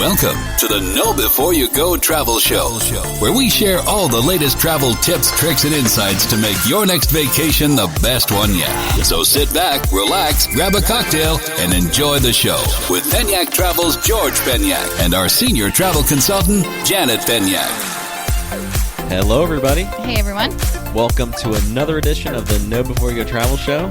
Welcome to the Know Before You Go Travel Show, where we share all the latest travel tips, tricks, and insights to make your next vacation the best one yet. So sit back, relax, grab a cocktail, and enjoy the show with Penyak Travel's George Penyak and our senior travel consultant, Janet Penyak. Hello, everybody. Hey, everyone. Welcome to another edition of the Know Before You Go Travel Show.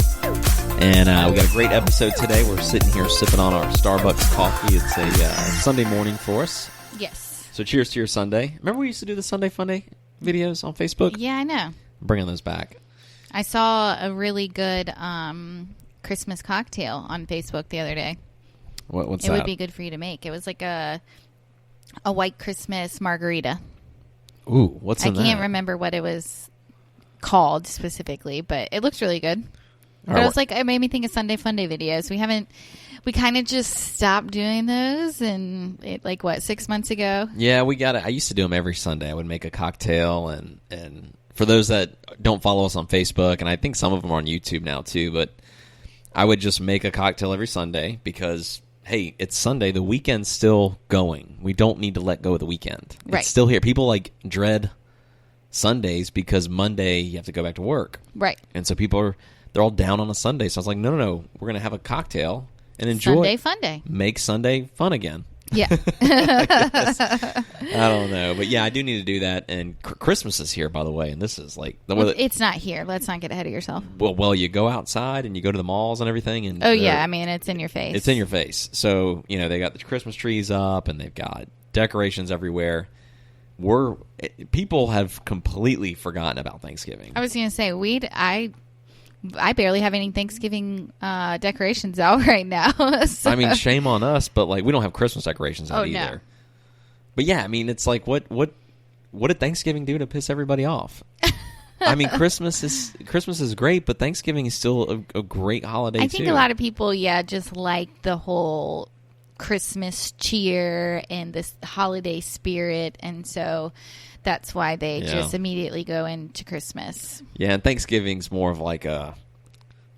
And we got a great episode today. We're sitting here sipping on our Starbucks coffee. It's a Sunday morning for us. Yes. So cheers to your Sunday. Remember we used to do the Sunday Funday videos on Facebook? Yeah, I know. I'm bringing those back. I saw a really good Christmas cocktail on Facebook the other day. What's that? It that? would be good for you to make. It was like a white Christmas margarita. Ooh, what's in that? I can't remember what it was called specifically, but it looks really good. But Right. I was like, it made me think of Sunday Funday videos. We kind of just stopped doing those, and 6 months ago? Yeah, we got it. I used to do them every Sunday. I would make a cocktail, and for those that don't follow us on Facebook, and I think some of them are on YouTube now too, but I would just make a cocktail every Sunday because, hey, it's Sunday. The weekend's still going. We don't need to let go of the weekend. Right. It's still here. People dread Sundays because Monday you have to go back to work. Right. And so they're all down on a Sunday. So I was like, no. We're going to have a cocktail and enjoy. Sunday Fun Day. Make Sunday fun again. Yeah. I don't know. But yeah, I do need to do that. And Christmas is here, by the way. And this is It's not here. Let's not get ahead of yourself. Well, you go outside and you go to the malls and everything. And yeah. I mean, it's in your face. It's in your face. So, they got the Christmas trees up and they've got decorations everywhere. People have completely forgotten about Thanksgiving. I was going to say, I barely have any Thanksgiving decorations out right now. So. I mean, shame on us, but we don't have Christmas decorations out either. No. But yeah, I mean, it's like what did Thanksgiving do to piss everybody off? I mean, Christmas is great, but Thanksgiving is still a great holiday too. I think a lot of people, just like the whole Christmas cheer and this holiday spirit, and so that's why they just immediately go into Christmas. Yeah, and Thanksgiving's more of like a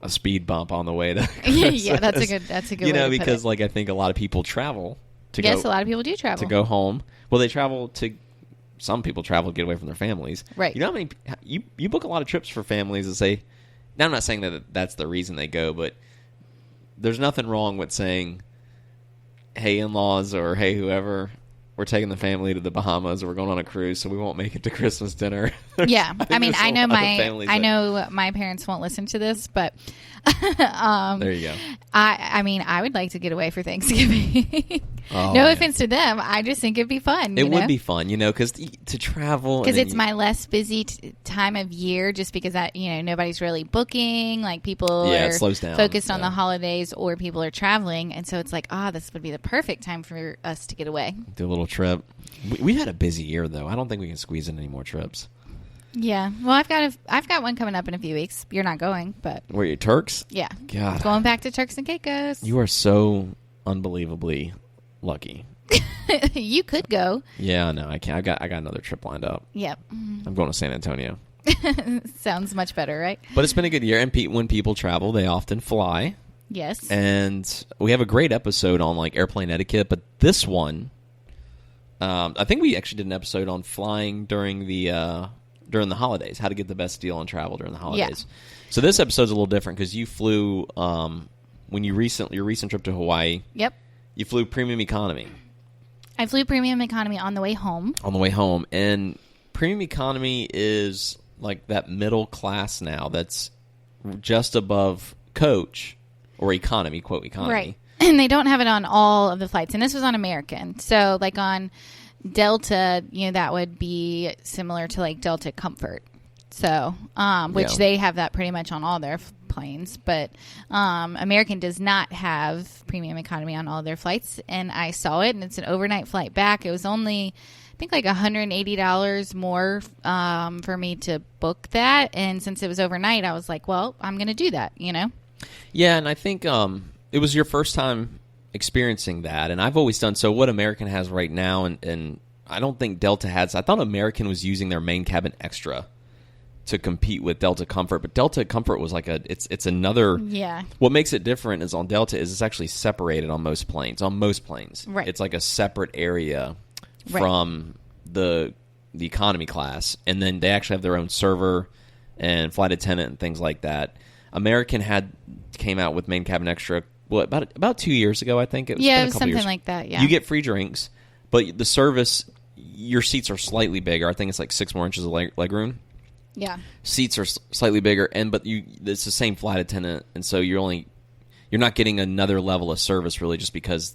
speed bump on the way to Christmas. Yeah, that's a good way to put because it. I think a lot of people travel to Yes, a lot of people do travel. to go home. Well, some people travel to get away from their families. Right. You know how many you book a lot of trips for families and say, now I'm not saying that that's the reason they go, but there's nothing wrong with saying, hey, in-laws, or hey, whoever, we're taking the family to the Bahamas, or we're going on a cruise, so we won't make it to Christmas dinner. Yeah, I mean, I know my parents won't listen to this, but there you go. I mean, I would like to get away for Thanksgiving. Oh, no man. offense to them, I just think it'd be fun. It would be fun, because to travel, because it's my less busy time of year, just because nobody's really booking, people are it slows down, focused on the holidays, or people are traveling, and so it's like, this would be the perfect time for us to get away. Do a little trip. We had a busy year though. I don't think we can squeeze in any more trips. Yeah, well, I've got one coming up in a few weeks. You're not going, but Were you Turks? Yeah, God, going back to Turks and Caicos. You are so unbelievably lucky. You could go. Yeah, no, I can't. I got another trip lined up. Yep. I'm going to San Antonio. Sounds much better, right? But it's been a good year, and when people travel, they often fly. Yes. And we have a great episode on airplane etiquette, but this one, I think we actually did an episode on flying during the holidays, how to get the best deal on travel during the holidays. Yeah. So this episode's a little different because you flew when your recent trip to Hawaii. Yep. You flew premium economy. I flew premium economy on the way home. And premium economy is like that middle class now that's just above coach or economy, quote economy. Right. And they don't have it on all of the flights. And this was on American. So on Delta, that would be similar to Delta Comfort. So, which they have that pretty much on all their planes, but American does not have premium economy on all their flights, and I saw it, and it's an overnight flight back. It was only, I think, $180 more for me to book that, and since it was overnight, I was like, well, I'm going to do that, Yeah, and I think it was your first time experiencing that, and I've always done so. What American has right now, and I don't think Delta has. I thought American was using their main cabin extra. to compete with Delta Comfort, but Delta Comfort was like it's another. Yeah. What makes it different is on Delta is it's actually separated on most planes. On most planes, Right. It's like a separate area Right. from the economy class, and then they actually have their own server and flight attendant and things like that. American came out with main cabin extra. Well, about 2 years ago, I think it was. Yeah, been it a was couple something years. like that. Yeah. You get free drinks, but the service, your seats are slightly bigger. I think it's like 6 more inches of leg room. Yeah. Seats are slightly bigger, but it's the same flight attendant, and so you're not getting another level of service really, just because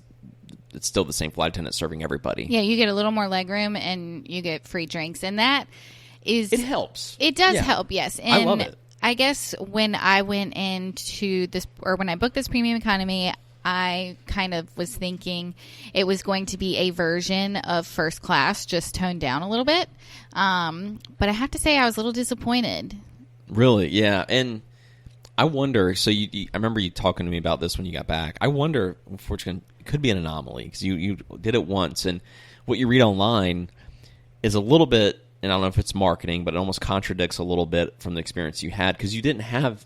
it's still the same flight attendant serving everybody. Yeah, you get a little more legroom and you get free drinks, and that is It helps. It does Yeah. help, yes. And I love it. I guess when I went into this, or when I booked this premium economy, I kind of was thinking it was going to be a version of first class, just toned down a little bit. But I have to say I was a little disappointed. Really, yeah. And I wonder, so I remember you talking to me about this when you got back. I wonder, unfortunately, it could be an anomaly because you did it once, and what you read online is a little bit, and I don't know if it's marketing, but it almost contradicts a little bit from the experience you had, because you didn't have,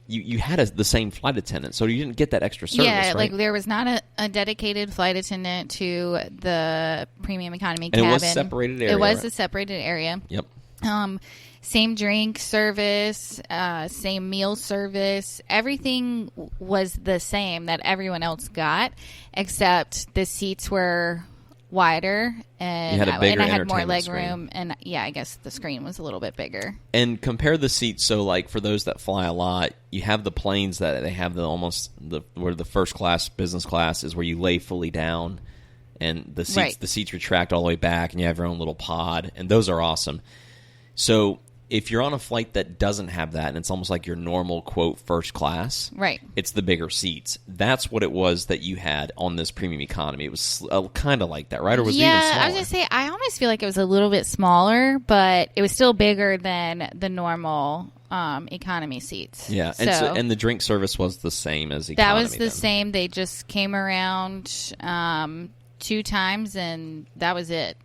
you had the same flight attendant, so you didn't get that extra service, Yeah, right? like there was not a dedicated flight attendant to the premium economy And cabin. it was a separated area, It was right? a separated area. Yep. Same drink service, same meal service. Everything was the same that everyone else got, except the seats were wider, and You had a bigger I had more entertainment leg screen. room, and yeah, I guess the screen was a little bit bigger. And compare the seats. So, like for those that fly a lot, you have the planes that they have where the first class, business class is where you lay fully down, and the seats Right. the seats retract all the way back, and you have your own little pod, and those are awesome. So, if you're on a flight that doesn't have that, and it's almost like your normal quote first class, Right. it's the bigger seats. That's what it was that you had on this premium economy. It was kind of like that, right? Or was it even smaller? I was gonna say I almost feel like it was a little bit smaller, but it was still bigger than the normal economy seats. Yeah, and the drink service was the same as that economy. was the then. same. They just came around 2 times, and that was it.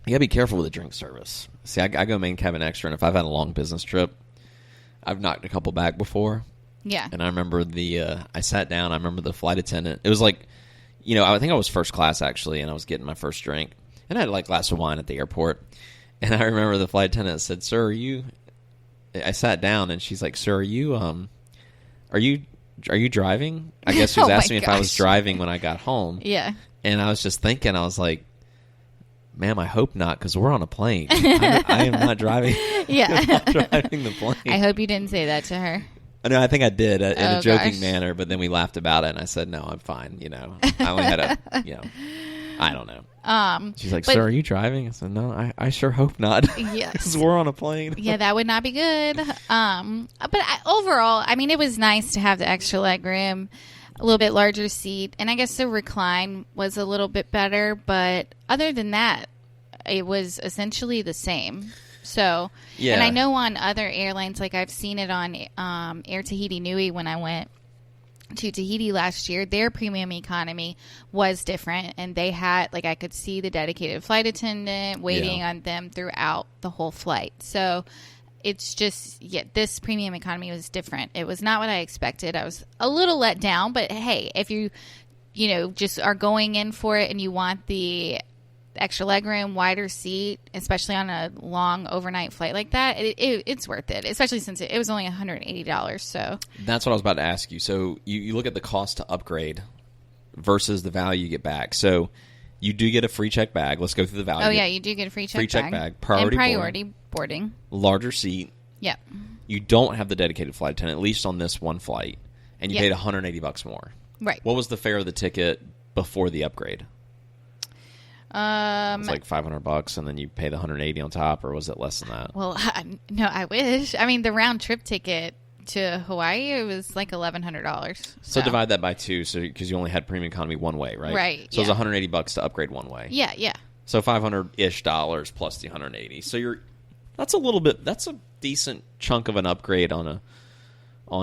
You gotta be careful with the drink service. See, I go main cabin extra, and if I've had a long business trip, I've knocked a couple back before. Yeah. And I remember I sat down. I remember the flight attendant. It was like, I think I was first class actually, and I was getting my first drink, and I had like a glass of wine at the airport. And I remember the flight attendant said, "Sir, are you?" I sat down, and she's like, "Sir, are you driving?" I guess she was Oh my asking me if I was gosh. driving when I got home. Yeah. And I was just thinking, I was like, ma'am, I hope not, because we're on a plane. I am not driving. Yeah. I'm not driving the plane. I hope you didn't say that to her. No, I think I did in a Oh, joking gosh. manner, but then we laughed about it, and I said, no, I'm fine. I only had I don't know. She's like, but- sir, are you driving? I said, no, I sure hope not. Yes. Because we're on a plane. Yeah, that would not be good. Overall, I mean, it was nice to have the extra leg room, a little bit larger seat, and I guess the recline was a little bit better. But other than that, it was essentially the same. So, Yeah. And I know on other airlines, like I've seen it on Air Tahiti Nui when I went to Tahiti last year, their premium economy was different, and they had, like, I could see the dedicated flight attendant waiting Yeah. on them throughout the whole flight. So it's just, this premium economy was different. It was not what I expected. I was a little let down, but hey, if you just are going in for it and you want the extra legroom, wider seat, especially on a long overnight flight like that, it's worth it, especially since it was only $180. So That's what I was about to ask you. So you look at the cost to upgrade versus the value you get back. So you do get a free check bag. Let's go through the value. oh yeah, you do get a free check bag. Priority and priority boarding. Larger seat. Yep. You don't have the dedicated flight attendant, at least on this one flight, and you Yeah. paid $180 more. Right. What was the fare of the ticket before the upgrade? It's like $500, and then you pay the $180 on top, or was it less than that? Well, no, I wish. I mean, the round trip ticket to Hawaii, it was like $1,100. So divide that by 2, so because you only had premium economy one way, right? Right, So yeah. it was $180 to upgrade one way. Yeah, yeah. So $500-ish plus the $180. So that's a decent chunk of an upgrade on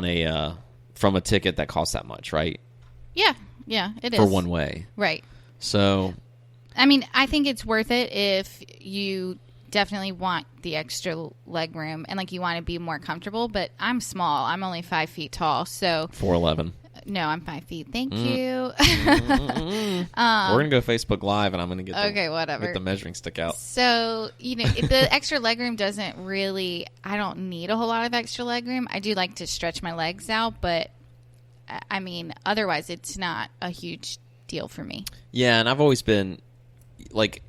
a from a ticket that costs that much, right? Yeah, yeah, it is. For one way. Right. So I mean, I think it's worth it if you definitely want the extra leg room, and like you want to be more comfortable. But I'm small. I'm only 5 feet tall, so 4'11". No, I'm 5 feet. Thank you. We're gonna go Facebook Live, and I'm gonna get whatever. Get the measuring stick out. So the extra leg room doesn't really. I don't need a whole lot of extra leg room. I do like to stretch my legs out, but I mean, otherwise, it's not a huge deal for me. Yeah, and I've always been like.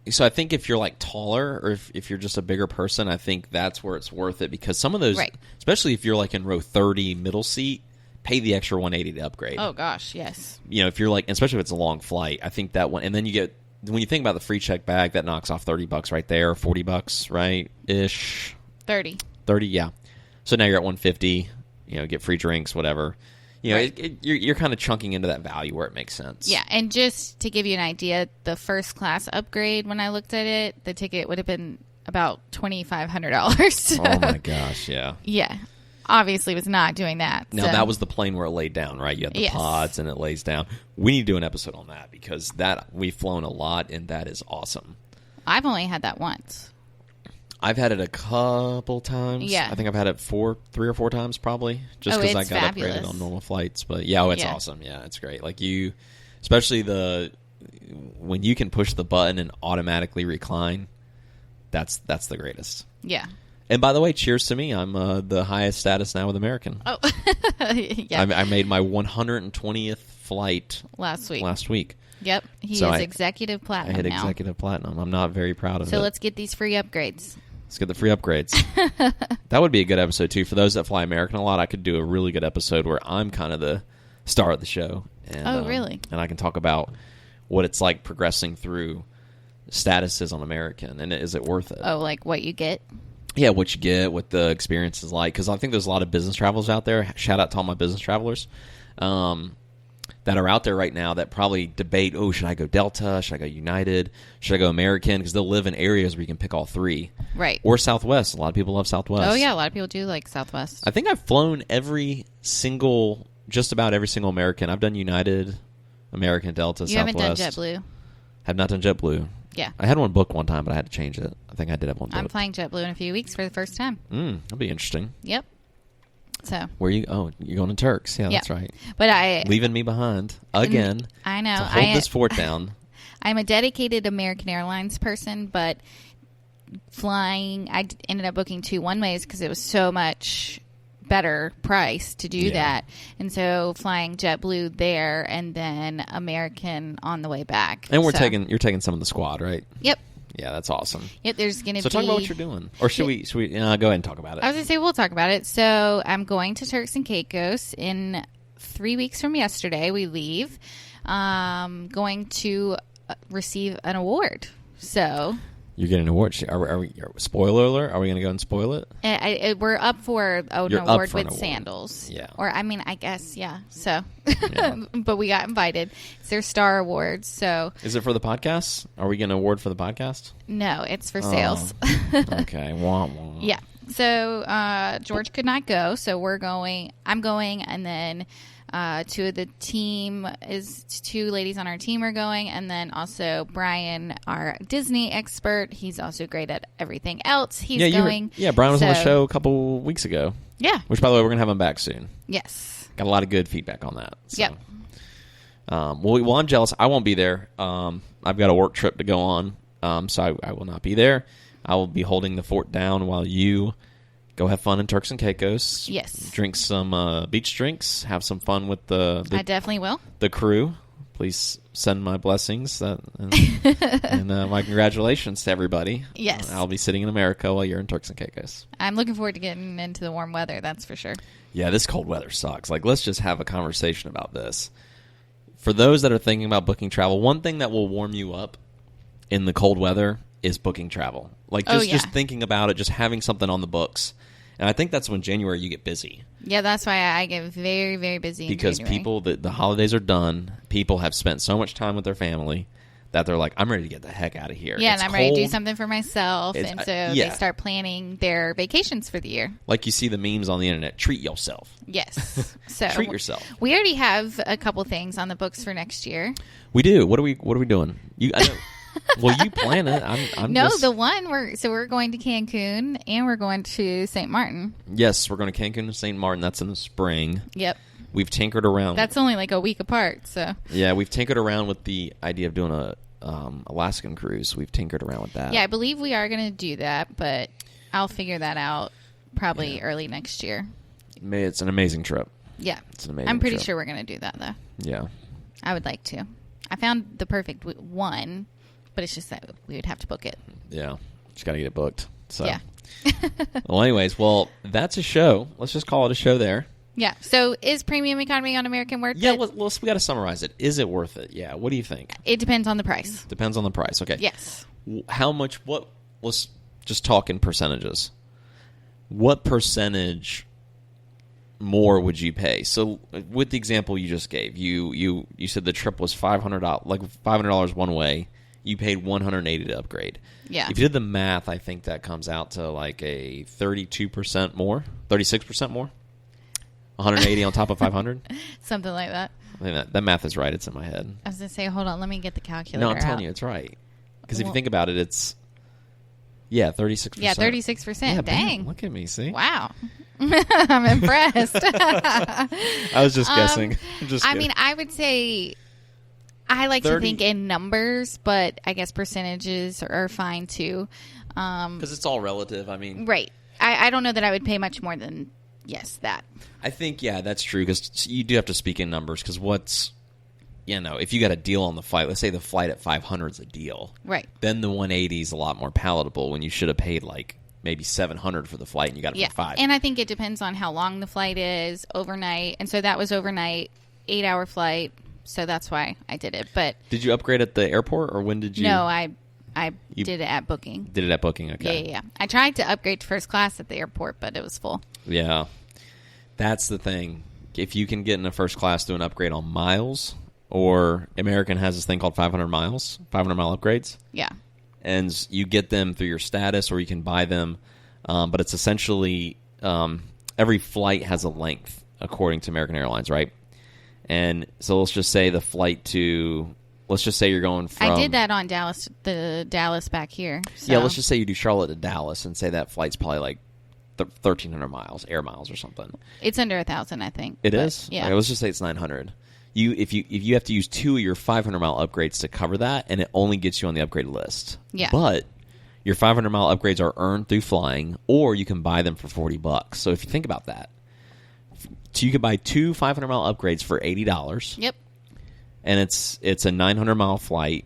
So I think if you're like taller, or if you're just a bigger person, I think that's where it's worth it, because some of those, especially if you're like in row 30 middle seat, pay the extra $180 to upgrade. Oh gosh, yes. If you're like, especially if it's a long flight, I think that one, and then you get, when you think about the free check bag, that knocks off $30 right there, $40, right ish. 30, yeah. So now you're at $150. Get free drinks, whatever. You're kind of chunking into that value where it makes sense. Yeah, and just to give you an idea, the first class upgrade, when I looked at it, the ticket would have been about $2,500. So, oh my gosh, yeah. Yeah. Obviously was not doing that. Now, that was the plane where it laid down, right? You had the pods and it lays down. We need to do an episode on that, because we've flown a lot, and that is awesome. I've only had that once. I've had it a couple times. Yeah. I think I've had it 3 or 4 times probably, just because I got upgraded on normal flights. But it's awesome. Yeah, it's great. Like especially when you can push the button and automatically recline, that's the greatest. Yeah. And by the way, cheers to me. I'm the highest status now with American. Oh, yeah. I made my 120th flight last week. Yep. He is executive platinum. I hit executive platinum. I'm not very proud of it. So let's get these free upgrades. Let's get the free upgrades. That would be a good episode, too. For those that fly American a lot, I could do a really good episode where I'm kind of the star of the show. And, really? And I can talk about what it's like progressing through statuses on American, and is it worth it? Oh, like what you get? Yeah, what you get, what the experience is like. Because I think there's a lot of business travelers out there. Shout out to all my business travelers that are out there right now that probably debate, should I go Delta? Should I go United? Should I go American? Because they'll live in areas where you can pick all three. Right. Or Southwest. A lot of people love Southwest. Oh, yeah. A lot of people do like Southwest. I think I've flown just about every single American. I've done United, American, Delta, Southwest. You haven't done JetBlue? Have not done JetBlue. Yeah. I had one booked one time, but I had to change it. I think I did have one booked. I'm flying JetBlue in a few weeks for the first time. That'll be interesting. Yep. So where you? Oh, you're going to Turks. Yeah, that's right. But leaving me behind again. I know. To hold this fort down. I'm a dedicated American Airlines person, but flying, I ended up booking 2 one-ways because it was so much better price to do that. And so flying JetBlue there and then American on the way back. And you're taking some of the squad, right? Yep. Yeah, that's awesome. Yep, there's going to be... So talk about what you're doing. Or should we go ahead and talk about it? I was going to say, we'll talk about it. So I'm going to Turks and Caicos in 3 weeks from yesterday. We leave. Going to receive an award. So... You're getting an award. Are we spoiler alert? Are we going to go and spoil it? We're up for an award with sandals. Yeah. Or, I mean, I guess, yeah. So, but we got invited. It's their Star Awards. So, is it for the podcast? Are we getting an award for the podcast? No, it's for sales. Okay. Wah, wah. Yeah. So, George could not go. So we're going. I'm going, and then 2 of the team 2 ladies on our team are going, and then also Brian, our Disney expert. He's also great at everything else. He's going. Brian was on the show a couple weeks ago. Yeah. Which, by the way, we're gonna have him back soon. Yes. Got a lot of good feedback on that. So. Yep. Well, I'm jealous. I won't be there. I've got a work trip to go on, so I will not be there. I will be holding the fort down while you go have fun in Turks and Caicos. Yes. Drink some beach drinks. Have some fun with the I definitely will. The crew. Please send my blessings and my congratulations to everybody. Yes. I'll be sitting in America while you're in Turks and Caicos. I'm looking forward to getting into the warm weather, that's for sure. Yeah, this cold weather sucks. Like, let's just have a conversation about this. For those that are thinking about booking travel, one thing that will warm you up in the cold weather is booking travel. Like, just thinking about it, just having something on the books. And I think that's when January you get busy. Yeah, that's why I get very, very busy in because January. People, the holidays are done. People have spent so much time with their family that they're like, I'm ready to get the heck out of here. Yeah, it's and I'm cold. ready to do something for myself. And so they start planning their vacations for the year. Like you see the memes on the internet, treat yourself. Yes. So treat yourself. We already have a couple things on the books for next year. We do. What are we doing? Well, you plan it. I'm No, just... the one we're going to Cancun and we're going to St. Martin. Yes, we're going to Cancun and St. Martin. That's in the spring. Yep. We've tinkered around. That's only like a week apart, so. Yeah, we've tinkered around with the idea of doing a Alaskan cruise. We've tinkered around with that. Yeah, I believe we are going to do that, but I'll figure that out probably early next year. It's an amazing trip. Yeah. It's an amazing I'm pretty trip. sure we're going to do that, though. Yeah. I would like to. I found the perfect one, but it's just that we would have to book it. Yeah. Just got to get it booked. So. Yeah. Well, anyways, that's a show. Let's just call it a show there. Yeah. So is premium economy on American worth Yeah, it? we got to summarize it. Is it worth it? Yeah. What do you think? It depends on the price. Depends on the price. Okay. Yes. How much? Let's just talk in percentages. What percentage more would you pay? So, with the example you just gave, you said the trip was $500, like $500 one way. You paid $180 to upgrade. Yeah. If you did the math, I think that comes out to like a 32% more, 36% more. 180 on top of 500. Something like that. I think that math is right. It's in my head. I was going to say, hold on, let me get the calculator No, I'm telling out. you, it's right. Because if you think about it, it's 36%. Yeah, 36%. Yeah, Dang. bam, look at me, see? Wow. I'm impressed. I was just guessing. I mean, I would say I like 30. to think in numbers, but I guess percentages are fine too. because it's all relative. I mean, Right. I don't know that I would pay much more than, that. I think, yeah, that's true, because you do have to speak in numbers, because if you got a deal on the flight, let's say the flight at 500 is a deal. Right. Then the 180 is a lot more palatable when you should have paid like maybe 700 for the flight and you got it for 5. And I think it depends on how long the flight is, overnight. And so that was overnight, 8-hour flight. So that's why I did it. But did you upgrade at the airport, or when did you? no, I did it at booking. Did it at booking? Okay. Yeah. I tried to upgrade to first class at the airport, but it was full. Yeah. That's the thing. If you can get in a first class, do an upgrade on miles, or American has this thing called 500 mile upgrades. Yeah. And you get them through your status, or you can buy them. But it's essentially every flight has a length according to American Airlines, right? And so let's just say let's just say you're going from... I did that on Dallas back here. So. Yeah, let's just say you do Charlotte to Dallas, and say that flight's probably like 1,300 miles, air miles or something. It's under 1,000, I think. It is? Yeah. Okay, let's just say it's 900. If you have to use 2 of your 500 mile upgrades to cover that, and it only gets you on the upgrade list. Yeah. But your 500 mile upgrades are earned through flying, or you can buy them for $40. So if you think about that, so you could buy 2 500 mile upgrades for $80. Yep. And it's a 900 mile flight.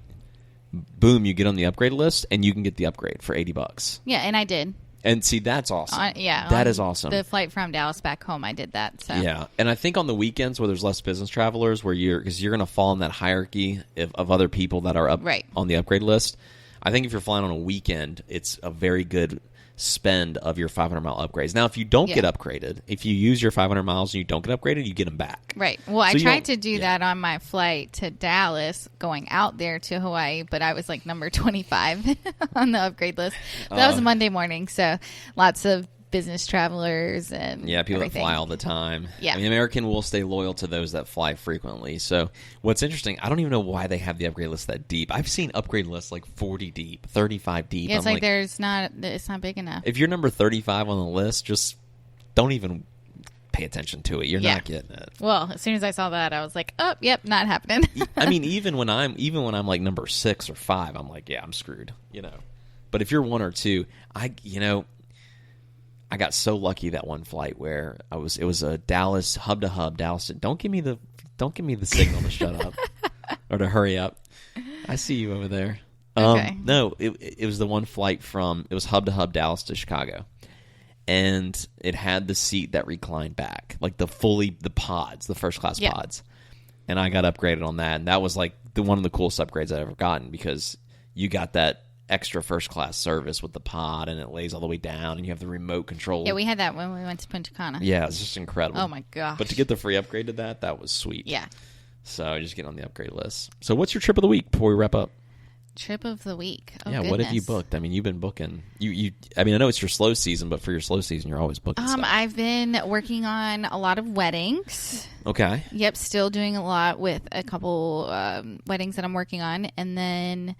Boom, you get on the upgrade list, and you can get the upgrade for $80. Yeah, and I did. And see, that's awesome. Yeah. That is awesome. The flight from Dallas back home, I did that. So. Yeah, and I think on the weekends where there's less business travelers, because you're going to fall in that hierarchy of other people that are up Right. on the upgrade list. I think if you're flying on a weekend, it's a very good spend of your 500 mile upgrades. Now, if you don't get upgraded, if you use your 500 miles and you don't get upgraded, you get them back. Right. Well, So I tried to do that on my flight to Dallas going out there to Hawaii, but I was like number 25 on the upgrade list. That was a Monday morning, so lots of business travelers and people everything. that fly all the time. Yeah. I mean, American will stay loyal to those that fly frequently. So what's interesting, I don't even know why they have the upgrade list that deep. I've seen upgrade lists like 40 deep, 35 deep. Yeah, it's I'm like it's not big enough. If you're number 35 on the list, just don't even pay attention to it. You're not getting it. Well, as soon as I saw that, I was like, "Oh, yep, not happening." I mean, even when I'm like number 6 or 5, I'm like, yeah, I'm screwed. But if you're 1 or 2, I got so lucky that one flight where it was a Dallas hub to hub. Dallas said, "Don't give me the signal to shut up or to hurry up." I see you over there. Okay. No, it was the one flight it was hub to hub Dallas to Chicago, and it had the seat that reclined back, like the pods, the first class pods, and I got upgraded on that, and that was like one of the coolest upgrades I've ever gotten, because you got that extra first class service with the pod, and it lays all the way down, and you have the remote control. Yeah, we had that when we went to Punta Cana. Yeah, it's just incredible. Oh my gosh. But to get the free upgrade to that was sweet. Yeah. So just get on the upgrade list. So what's your trip of the week before we wrap up? Trip of the week. Oh, yeah, goodness. what have you booked? I mean, you've been booking. I mean, I know it's your slow season, but for your slow season, you're always booking stuff. I've been working on a lot of weddings. Okay. Yep, still doing a lot with a couple weddings that I'm working on, and then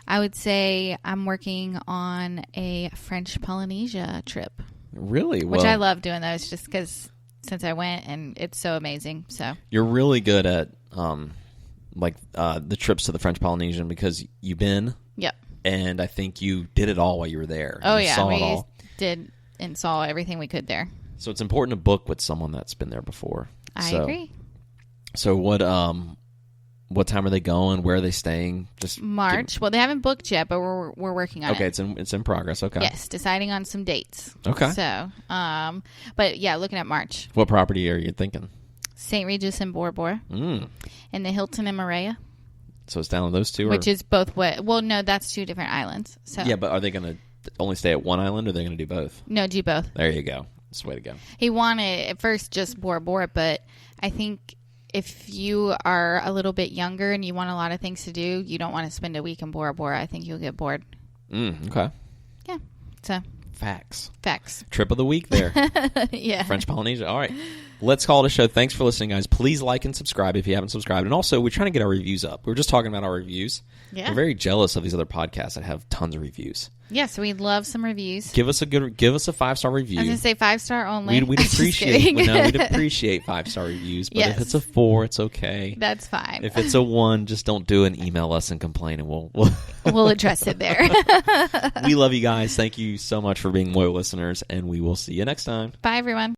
I would say I'm working on a French Polynesia trip, Really? which I love doing those just because since I went and it's so amazing. So you're really good at the trips to the French Polynesian because you've been. Yep. And I think you did it all while you were there. Oh, you yeah. saw it We all. did and saw everything we could there. So it's important to book with someone that's been there before. I agree. So what time are they going? Where are they staying? Just March. Well, they haven't booked yet, but we're working on it. Okay, it's in progress. Okay. Yes, deciding on some dates. Okay. So, but yeah, looking at March. What property are you thinking? St. Regis and Bora Bora. And the Hilton and Moorea. So it's down on those two? Which is both what? Well, no, that's two different islands. So yeah, but are they going to only stay at one island or are they going to do both? No, do both. There you go. That's the way to go. He wanted at first just Bora Bora, but I think if you are a little bit younger and you want a lot of things to do, you don't want to spend a week in Bora Bora. I think you'll get bored. Okay. Yeah. So Facts. Trip of the week there. Yeah. French Polynesia. All right. Let's call it a show. Thanks for listening, guys. Please like and subscribe if you haven't subscribed. And also, we're trying to get our reviews up. We were just talking about our reviews. Yeah. We're very jealous of these other podcasts that have tons of reviews. Yeah, so we'd love some reviews. Give us a 5-star review. I was going to say 5-star only. We'd appreciate we'd appreciate 5-star reviews, but if it's a 4, it's okay. That's fine. If it's a 1, just don't do it and email us and complain, and we'll address it there. We love you guys. Thank you so much for being loyal listeners, and we will see you next time. Bye, everyone.